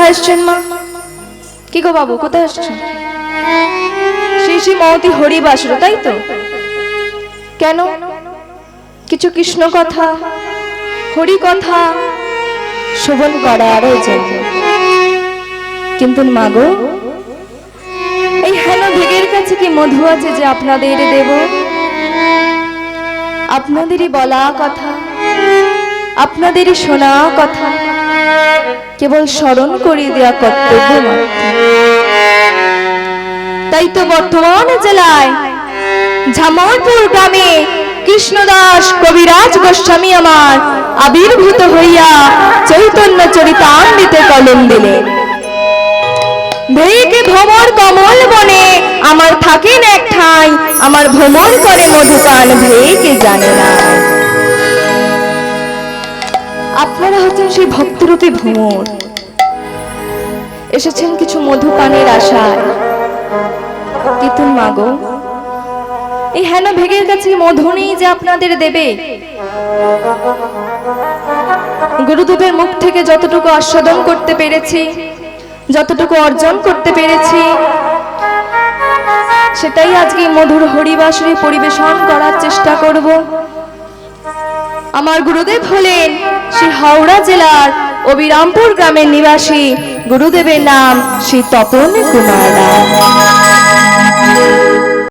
কোথায় আসছেন মা? কি গো বাবু, কোথায় আসছেন? শ্রী শ্রী মহতি হরিবাসর, তাই তো? কেন, কিছু কৃষ্ণ কথা, হরি কথা শ্রবণ করার জন্য? কিন্তু মা গো, এই হেন ভেগের কাছে কি মধু আছে যে আপনাদের দেব? আপনাদেরই বলা কথা, আপনাদেরই শোনা কথা কেবল স্মরণ করিয়ে দেওয়া কর্তব্য মাত্র। তাই তো বর্তমান জেলায় ঝামরপুর গ্রামে কৃষ্ণদাস কবিরাজ গোস্বামী আমার আবির্ভূত হইয়া চৈতন্য চরিতামৃতে কলম দিলেন। ভেকে ভ্রমর কমল বনে আমার থাকেন এক ঠাই, আমার ভ্রমণ করে মধুপান ভেকে জানে না। আপনারা হচ্ছেন সেই ভক্তরূপী ভ্রমর, এসেছেন কিছু মধুপানের আশায়। কিন্তু মা গো, এই হেন ভেগের কাছে মধু নেই যে আপনাদের দেবে। গুরুদেবের মুখ থেকে যতটুকু আস্বাদন করতে পেরেছি, যতটুকু অর্জন করতে পেরেছি, সেটাই আজকে মধুর হরিবাসরে পরিবেশন করার চেষ্টা করব। আমার গুরুদেব হলেন শ্রী হাওড়া জেলার অবিরামপুর গ্রামের নিবাসী। গুরুদেবের নাম শ্রী তপন কুমার রায়।